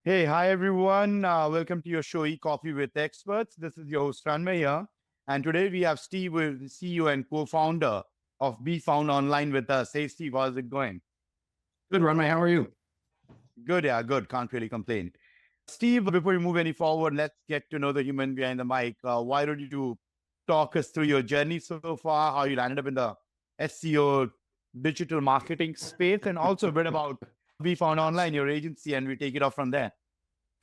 Hey, hi everyone. Welcome to your show, Coffee with Experts. This is your host, Ranmay here. And today we have Steve, who is the CEO and co-founder of BeFound Online with us. Hey, Steve, how's it going? Good, Runway. How are you? Good, yeah, good. Can't really complain. Steve, before we move any forward, let's get to know the human behind the mic. Why don't you talk us through your journey so far, how you landed up in the SEO digital marketing space, and also a bit about BeFound Online, your agency, and we take it off from there.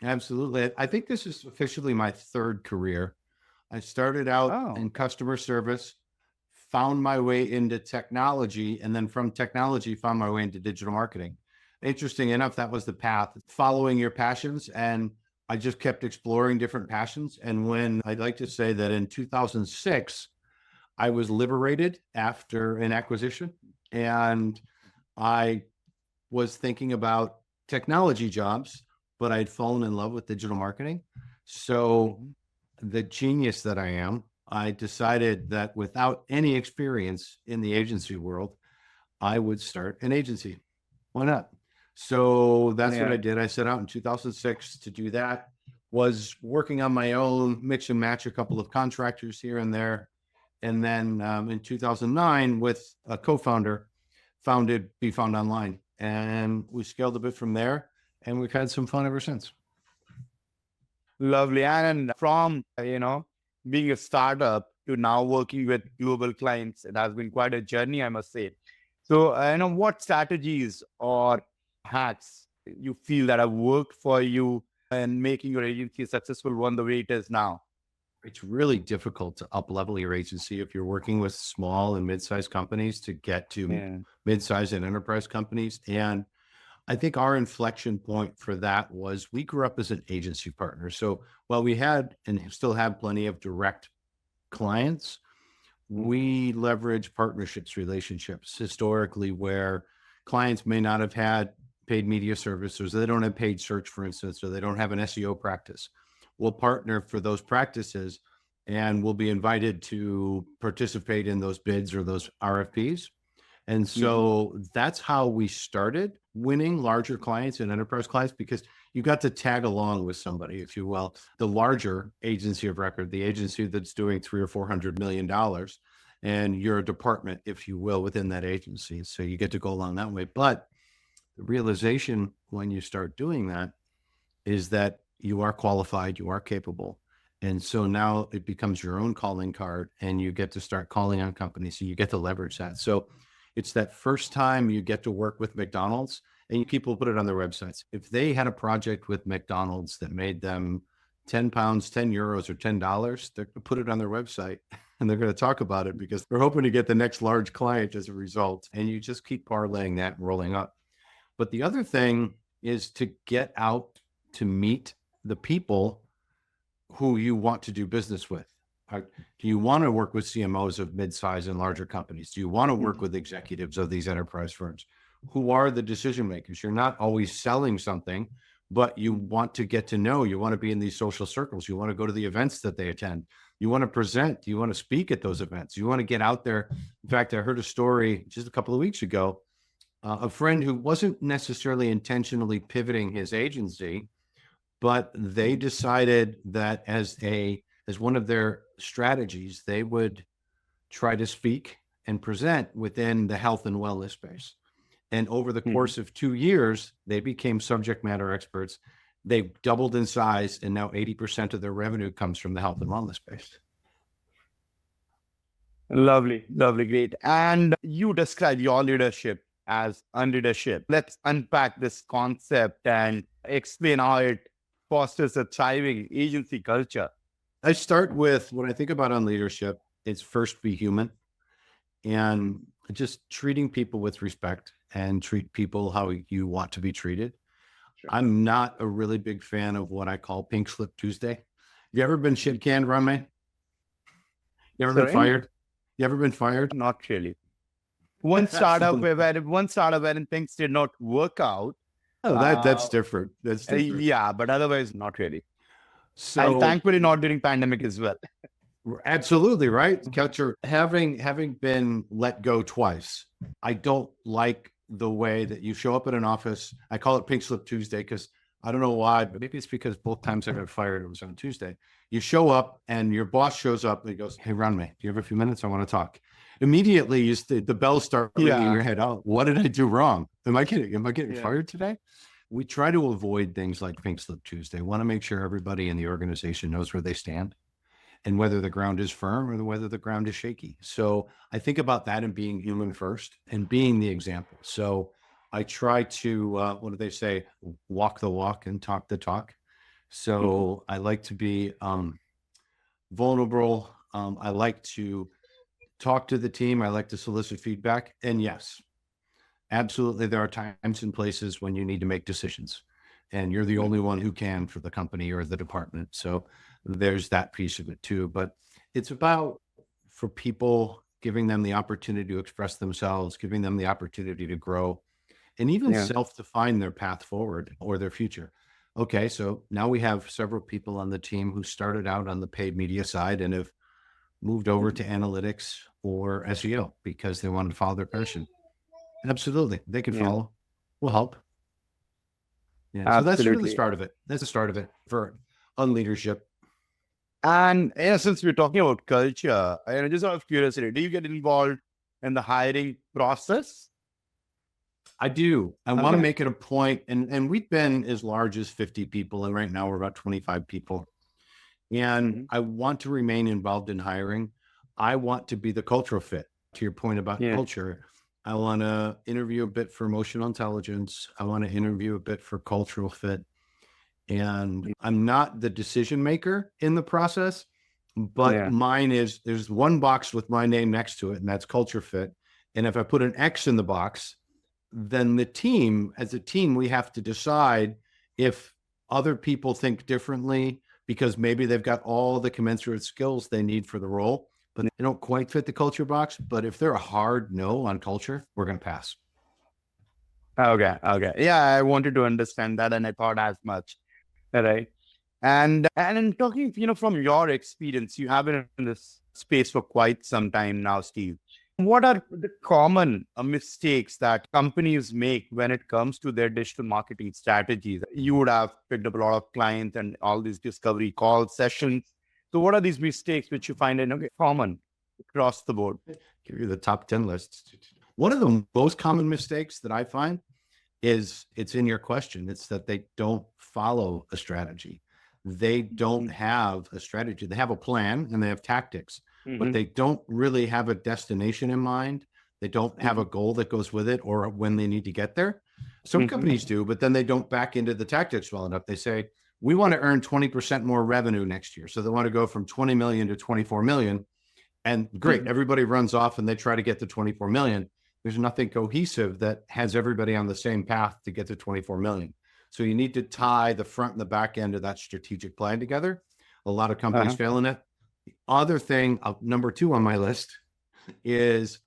Absolutely. I think this is officially my third career. I started out Oh, in customer service, found my way into technology, and then from technology, found my way into digital marketing. Interesting enough, that was the path, following your passions. And I just kept exploring different passions. And when I'd like to say that in 2006, I was liberated after an acquisition, and I was thinking about technology jobs, but I'd fallen in love with digital marketing. So, mhm. the genius that I am, I decided that without any experience in the agency world, I would start an agency. Why not? So that's what Yeah. I did. I set out in 2006 to do that. Was working on my own, mix and match a couple of contractors here and there. And then in 2009, with a co-founder, founded BeFound Online, and we scaled a bit from there, and we've had some fun ever since. Lovely. And from, being a startup to now working with global clients, it has been quite a journey, I must say. So, what strategies or hacks you feel that have worked for you and making your agency a successful one the way it is now? It's really difficult to up level your agency if you're working with small and mid-sized companies to get to Yeah. mid-sized and enterprise companies. And I think our inflection point for that was we grew up as an agency partner. So while we had and still have plenty of direct clients, we leverage partnerships, relationships historically where clients may not have had paid media services, or they don't have paid search, for instance, or they don't have an SEO practice. We'll partner for those practices and we'll be invited to participate in those bids or those RFPs. And Mhm. so that's how we started winning larger clients and enterprise clients, because you got to tag along with somebody, if you will, the larger agency of record, the agency that's doing 300 or $400 million, and you're a department, if you will, within that agency. So you get to go along that way. But the realization when you start doing that is that you are qualified, you are capable. And so now it becomes your own calling card and you get to start calling on companies. So you get to leverage that. So it's that first time you get to work with McDonald's, and people put it on their websites. If they had a project with McDonald's that made them 10 pounds, 10 euros, or $10, they're going to put it on their website and they're going to talk about it because they're hoping to get the next large client as a result. And you just keep parlaying that and rolling up. But the other thing is to get out to meet the people who you want to do business with. Do you want to work with CMOs of mid-size and larger companies? Do you want to work with executives of these enterprise firms? Who are the decision makers? You're not always selling something, but you want to get to know. You want to be in these social circles. You want to go to the events that they attend. You want to present. You want to speak at those events. You want to get out there. In fact, I heard a story just a couple of weeks ago. A friend who wasn't necessarily intentionally pivoting his agency, but they decided that as one of their strategies, they would try to speak and present within the health and wellness space. And over the Mhm. course of 2 years, they became subject matter experts. They've doubled in size, and now 80% of their revenue comes from the health and wellness space. Lovely, lovely, great. And you describe your leadership as unleadership. Let's unpack this concept and explain how it fosters a thriving agency culture. I start with, when I think about on leadership, it's first be human and just treating people with respect and treat people how you want to be treated. Sure. I'm not a really big fan of what I call Pink Slip Tuesday. You ever been shit canned, Rame? You ever been Sorry? fired? You ever been fired? Not really. One startup So, wherein things did not work out. oh, that's Uh, different. That's different. yeah, but otherwise not really. And So thankfully not during pandemic as well. absolutely right. Culture, having been let go twice, I don't like the way that you show up at an office. I call it Pink Slip Tuesday because I don't know why, but maybe it's because both times I got fired, it was on Tuesday. You show up and your boss shows up and he goes, "Hey, Ranmay, do you have a few minutes? I want to talk." Immediately, the bells start ringing in your head. Oh, what did I do wrong? Am I getting fired today? We try to avoid things like Pink Slip Tuesday. Want to make sure everybody in the organization knows where they stand and whether the ground is firm or whether the ground is shaky. So I think about that and being human first and being the example. So I try to, what do they say? Walk the walk and talk the talk. So I like to be vulnerable. I like to talk to the team. I like to solicit feedback. And yes, absolutely, there are times and places when you need to make decisions. And you're the only one who can for the company or the department. So there's that piece of it too. But it's about for people, giving them the opportunity to express themselves, giving them the opportunity to grow, and even self-define their path forward or their future. Okay, so now we have several people on the team who started out on the paid media side and have moved over to analytics or SEO because they wanted to follow their passion. Absolutely, they can follow. We'll help. Yeah, so that's sort of the start of it. That's the start of it for on leadership. And since we're talking about culture, I just out of curiosity, do you get involved in the hiring process? I do. I want to make it a point, and we've been as large as 50 people, and right now we're about 25 people. And I want to remain involved in hiring. I want to be the cultural fit. To your point about culture, I want to interview a bit for emotional intelligence. I want to interview a bit for cultural fit. And I'm not the decision maker in the process, but mine is, there's one box with my name next to it, and that's culture fit. And if I put an X in the box, then the team, as a team, we have to decide if other people think differently because maybe they've got all the commensurate skills they need for the role, but they don't quite fit the culture box. But if they're a hard no on culture, we're going to pass. Okay. Yeah, I wanted to understand that, and I thought as much. Right. And in talking, from your experience, you have been in this space for quite some time now, Steve. What are the common mistakes that companies make when it comes to their digital marketing strategies? You would have picked up a lot of clients and all these discovery call sessions. So what are these mistakes which you find common across the board? Give you the top 10 lists. One of the most common mistakes that I find is, it's in your question. It's that they don't follow a strategy. They don't have a strategy. They have a plan and they have tactics, but they don't really have a destination in mind. They don't have a goal that goes with it or when they need to get there. Some companies do, but then they don't back into the tactics well enough. They say, we want to earn 20% more revenue next year. So they want to go from 20 million to 24 million. And great, everybody runs off and they try to get to 24 million. There's nothing cohesive that has everybody on the same path to get to 24 million. So you need to tie the front and the back end of that strategic plan together. A lot of companies fail in it. The other thing, number 2 on my list, is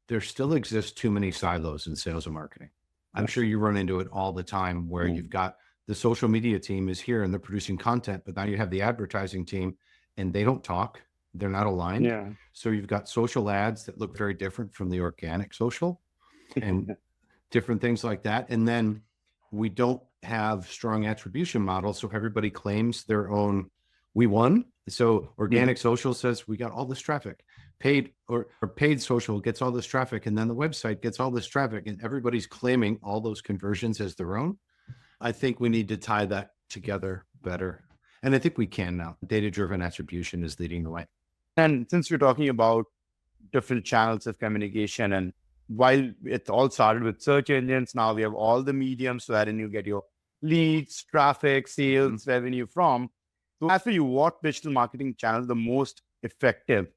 there still exists too many silos in sales and marketing. I'm sure you run into it all the time where you've got the social media team is here and they're producing content, but now you have the advertising team and they don't talk. They're not aligned. So you've got social ads that look very different from the organic social and different things like that. And then we don't have strong attribution models. So everybody claims their own, we won. So organic social says we got all this traffic. Paid or paid social gets all this traffic. And then the website gets all this traffic and everybody's claiming all those conversions as their own. I think we need to tie that together better. And I think we can now. Data-driven attribution is leading the way. And since we're talking about different channels of communication, and while it all started with search engines, now we have all the mediums wherein you get your leads, traffic, sales, revenue from. So as for you, what digital marketing channel is the most effective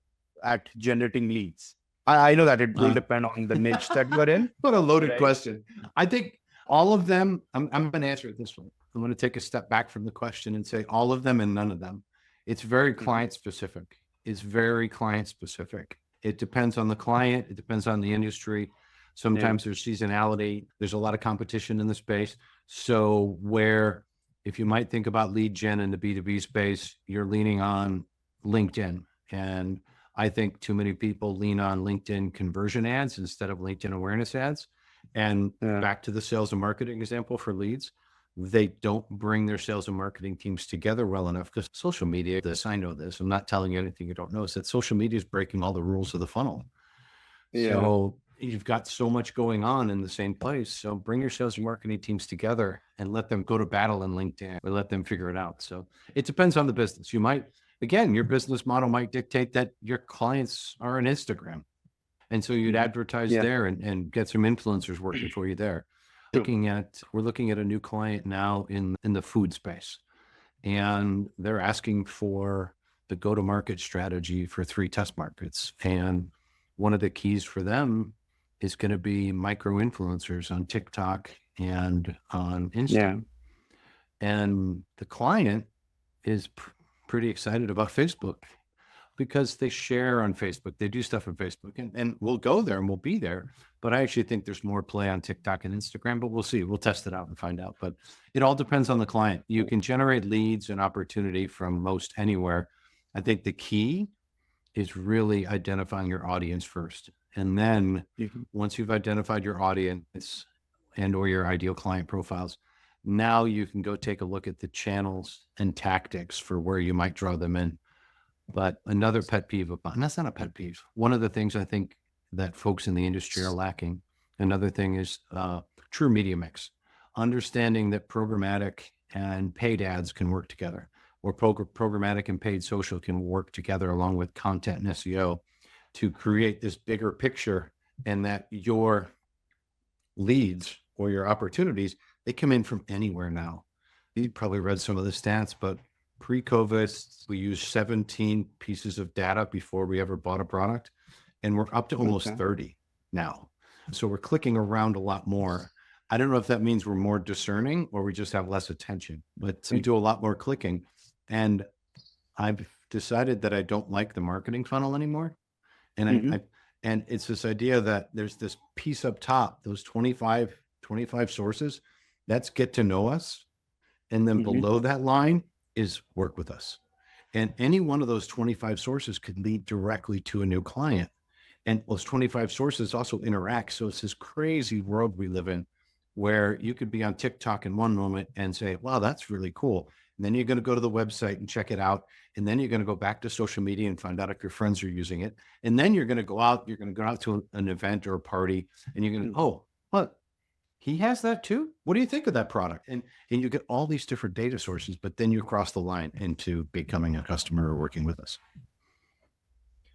at generating leads? I know that it will depend on the niche that you're in. What a loaded question. I think all of them, I'm going to answer it this way. I'm going to take a step back from the question and say all of them and none of them. It's very client specific. It's very client specific. It depends on the client. It depends on the industry. Sometimes there's seasonality. There's a lot of competition in the space. So where, if you might think about lead gen in the B2B space, you're leaning on LinkedIn. And I think too many people lean on LinkedIn conversion ads instead of LinkedIn awareness ads. And back to the sales and marketing example for leads. they don't bring their sales and marketing teams together well enough, because social media, I know this, I'm not telling you anything you don't know, is that social media is breaking all the rules of the funnel. So you've got so much going on in the same place. So bring your sales and marketing teams together and let them go to battle in LinkedIn, or let them figure it out. So it depends on the business. You might, again, your business model might dictate that your clients are on Instagram. And so you'd advertise there and get some influencers working for you there. We're looking at a new client now in the food space, and they're asking for the go-to-market strategy for 3 test markets. And one of the keys for them is going to be micro-influencers on TikTok and on Instagram. And the client is pretty excited about Facebook, because they share on Facebook, they do stuff on Facebook, and we'll go there and we'll be there. But I actually think there's more play on TikTok and Instagram, but we'll see. We'll test it out and find out. But it all depends on the client. You can generate leads and opportunity from most anywhere. I think the key is really identifying your audience first. And then once you've identified your audience and or your ideal client profiles, now you can go take a look at the channels and tactics for where you might draw them in. But another pet peeve and that's not a pet peeve. One of the things I think that folks in the industry are lacking, another thing is true media mix. Understanding that programmatic and paid ads can work together, or programmatic and paid social can work together along with content and SEO to create this bigger picture, and that your leads or your opportunities, they come in from anywhere now. You probably read some of the stats, but pre-COVID, we used 17 pieces of data before we ever bought a product, and we're up to almost 30 now. So we're clicking around a lot more. I don't know if that means we're more discerning or we just have less attention, but we do a lot more clicking. And I've decided that I don't like the marketing funnel anymore. And and it's this idea that there's this piece up top, those 25 sources, that's get to know us. And then below that line is work with us. And any one of those 25 sources could lead directly to a new client. And those 25 sources also interact. So it's this crazy world we live in, where you could be on TikTok in one moment and say, wow, that's really cool. And then you're going to go to the website and check it out. And then you're going to go back to social media and find out if your friends are using it. And then you're going to go out to an event or a party, and you're going to, oh, what? He has that too? What do you think of that product? And you get all these different data sources, but then you cross the line into becoming a customer or working with us.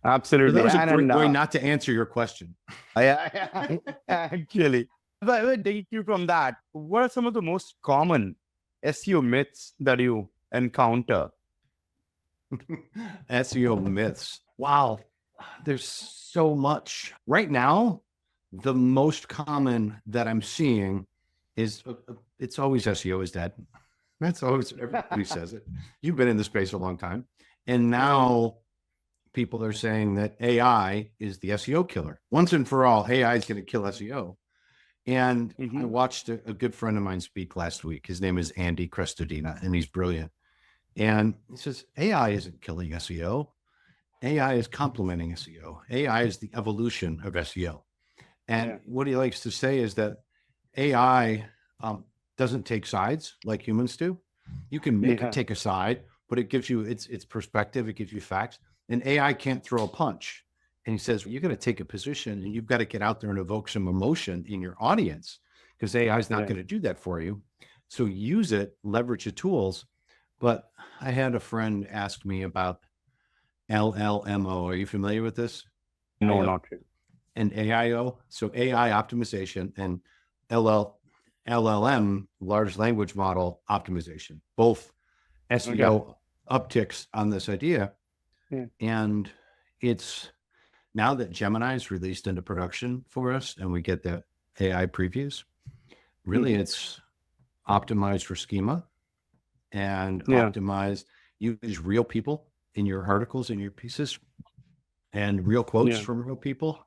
Absolutely. So that was a great way not to answer your question. Actually, but take you from that, what are some of the most common SEO myths that you encounter? SEO myths. Wow. There's so much. Right now, the most common that I'm seeing is it's always SEO is dead. That's always, everybody says it. You've been in the space a long time. And now people are saying that AI is the SEO killer. Once and for all, AI is going to kill SEO. And I watched a good friend of mine speak last week. His name is Andy Crestodina, and he's brilliant. And he says, AI isn't killing SEO. AI is complementing SEO. AI is the evolution of SEO. And what he likes to say is that AI doesn't take sides like humans do. You can make it take a side, but it gives you its perspective. It gives you facts. And AI can't throw a punch. And he says, you're going to take a position, and you've got to get out there and evoke some emotion in your audience, because AI is not going to do that for you. So use it, leverage the tools. But I had a friend ask me about LLMO. Are you familiar with this? No, not really. And AIO. So AI optimization and LLM, large language model optimization, both SEO upticks on this idea. And it's now that Gemini is released into production for us and we get the AI previews, really it's optimized for schema and optimized. Use real people in your articles, in your pieces, and real quotes from real people,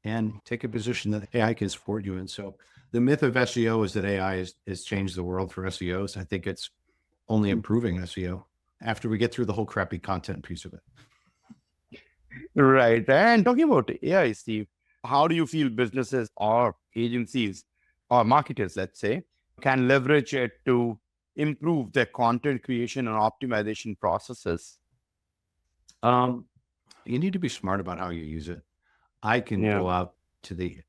and take a position that AI can support you in. So the myth of SEO is that AI has changed the world for SEOs. I think it's only improving SEO after we get through the whole crappy content piece of it. Right. And talking about AI, Steve, how do you feel businesses or agencies or marketers, let's say, can leverage it to improve their content creation and optimization processes? You need to be smart about how you use it. I can Yeah. go out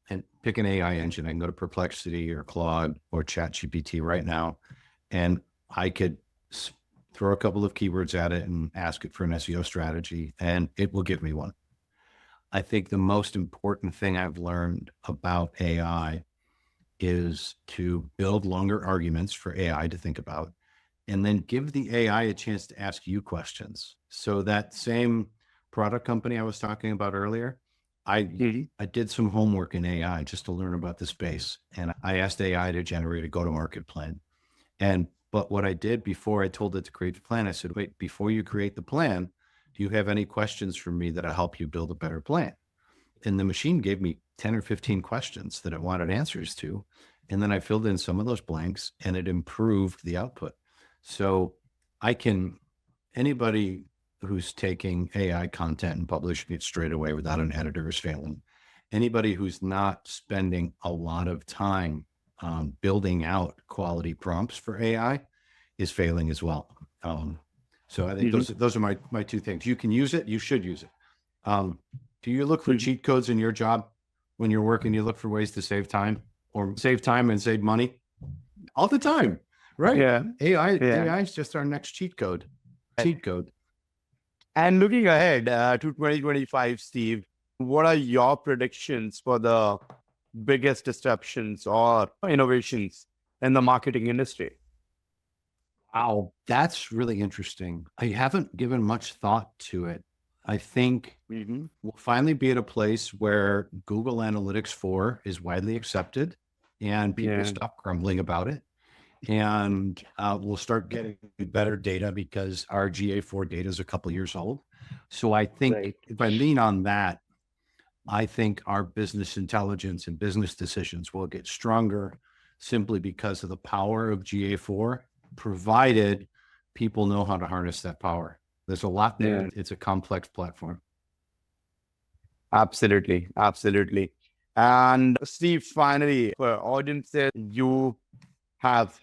and pick an AI engine. I can go to Perplexity or Claude or ChatGPT right now, and I could throw a couple of keywords at it and ask it for an SEO strategy, and it will give me one. I think the most important thing I've learned about AI is to build longer arguments for AI to think about, and then give the AI a chance to ask you questions. So that same product company I was talking about earlier, Mhm. I did some homework in AI just to learn about the space. And I asked AI to generate a go-to-market plan. But what I did before I told it to create the plan, I said, wait, before you create the plan, do you have any questions for me that'll help you build a better plan? And the machine gave me 10 or 15 questions that it wanted answers to. And then I filled in some of those blanks and it improved the output. So anybody who's taking AI content and publishing it straight away without an editor is failing. Anybody who's not spending a lot of time building out quality prompts for AI is failing as well. So I think those are my two things. You can use it. You should use it. Do you look for cheat codes in your job when you're working? You look for ways to save time and save money all the time, right? Yeah. AI is just our next cheat code. And looking ahead to 2025, Steve, what are your predictions for the biggest disruptions or innovations in the marketing industry? Wow, that's really interesting. I haven't given much thought to it. I think we'll finally be at a place where Google Analytics 4 is widely accepted and people stop grumbling about it. And we'll start getting better data because our GA4 data is a couple years old. So I think if I lean on that, I think our business intelligence and business decisions will get stronger simply because of the power of GA4, provided people know how to harness that power. There's a lot there. Yeah. It's a complex platform. Absolutely. Absolutely. And Steve, finally, for audiences, you have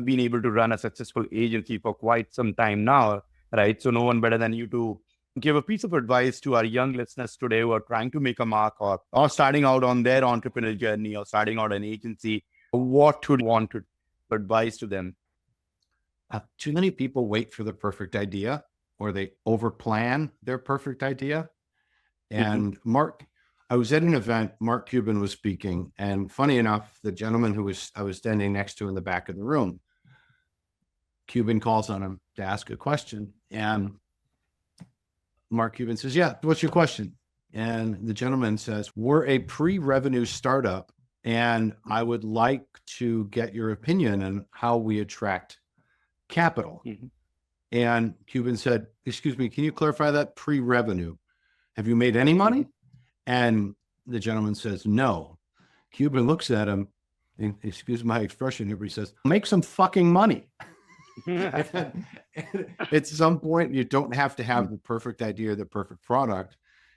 been able to run a successful agency for quite some time now, right? So no one better than you to give a piece of advice to our young listeners today who are trying to make a mark or starting out on their entrepreneurial journey or starting out an agency. What would you want to advise to them? Too many people wait for the perfect idea, or they overplan their perfect idea. And I was at an event, Mark Cuban was speaking, and funny enough, the gentleman I was standing next to in the back of the room, Cuban calls on him to ask a question. And Mark Cuban says, yeah, what's your question? And the gentleman says, we're a pre-revenue startup, and I would like to get your opinion on how we attract capital. And Cuban said, excuse me, can you clarify that? Pre-revenue. Have you made any money? And the gentleman says, no. Cuban looks at him, and excuse my expression here, but he says, make some fucking money. At some point, you don't have to have the perfect idea or the perfect product.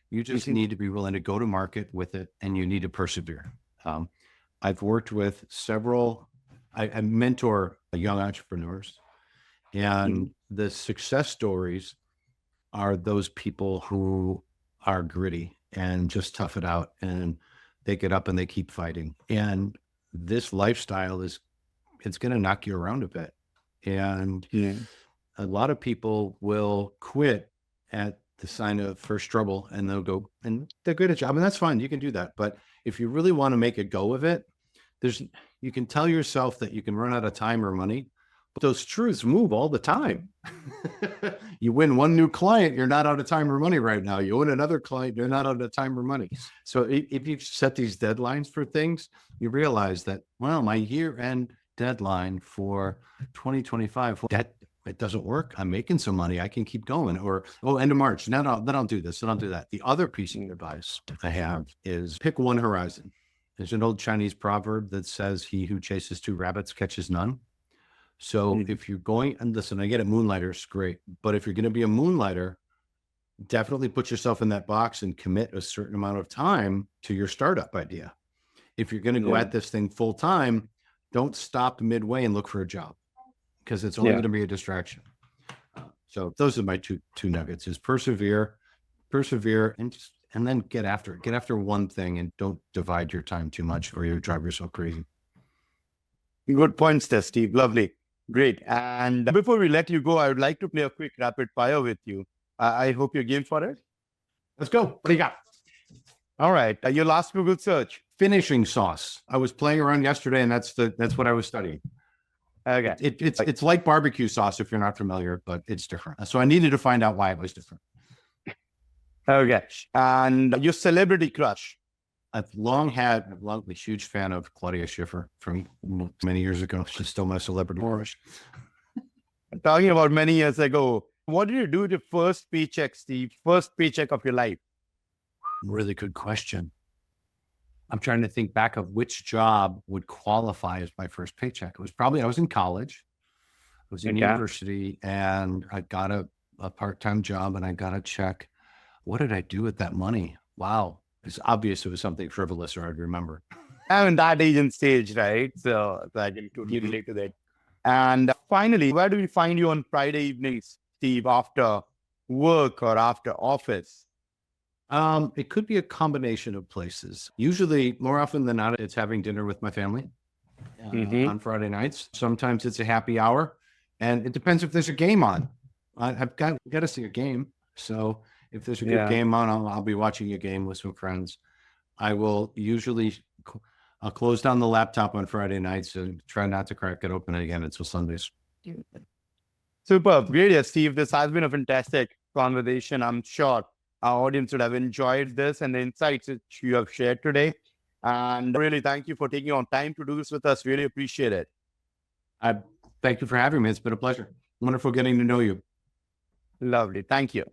You just need to be willing to go to market with it, and you need to persevere. I've worked with I mentor young entrepreneurs, and the success stories are those people who are gritty and just tough it out, and they get up and they keep fighting. And this lifestyle it's going to knock you around a bit. And a lot of people will quit at the sign of first trouble, and they'll go, and they're good at job, and that's fine. You can do that. But if you really want to make a go of it, you can tell yourself that you can run out of time or money, but those truths move all the time. You win one new client, you're not out of time or money right now. You win another client, you're not out of time or money. So if you set these deadlines for things, you realize that, well, my year-end deadline for 2025, that it doesn't work. I'm making some money. I can keep going. Or, end of March. No, then I'll do this. Then I'll do that. The other piece of advice I have is pick one horizon. There's an old Chinese proverb that says, he who chases two rabbits catches none. So if you're going, and listen, I get it, moonlighters, great. But if you're going to be a moonlighter, definitely put yourself in that box and commit a certain amount of time to your startup idea. If you're going to go at this thing full time, Don't stop midway and look for a job, because it's only going to be a distraction. So those are my two nuggets: is persevere, and then get after it. Get after one thing and don't divide your time too much, or you drive yourself crazy. Good points there, Steve. Lovely. Great. And before we let you go, I would like to play a quick rapid fire with you. I hope you're game for it. Let's go. What do you got? All right. Your last Google search. Finishing sauce. I was playing around yesterday, and that's what I was studying. Okay. It's like barbecue sauce if you're not familiar, but it's different. So I needed to find out why it was different. Okay. And your celebrity crush. I've long been a huge fan of Claudia Schiffer from many years ago. She's still my celebrity crush. Talking about many years ago, what did you do with your first paycheck, Steve? First paycheck of your life? Really good question. I'm trying to think back of which job would qualify as my first paycheck. It was probably, I was in college. I was in university, and I got a part-time job, and I got a check. What did I do with that money? Wow. It's obvious it was something frivolous, or I'd remember. I'm in that age and stage, right? So I can totally relate to that. And finally, where do we find you on Friday evenings, Steve, after work or after office? It could be a combination of places. Usually, more often than not, it's having dinner with my family on Friday nights. Sometimes it's a happy hour, and it depends if there's a game on. I've got to see a game. So if there's a good game on, I'll be watching a game with some friends. I will usually I'll close down the laptop on Friday nights and try not to crack it open again until Sundays. Superb. Great, yes, Steve. This has been a fantastic conversation. I'm sure our audience would have enjoyed this and the insights that you have shared today. And really, thank you for taking on time to do this with us. Really appreciate it. I thank you for having me. It's been a pleasure. Wonderful getting to know you. Lovely. Thank you.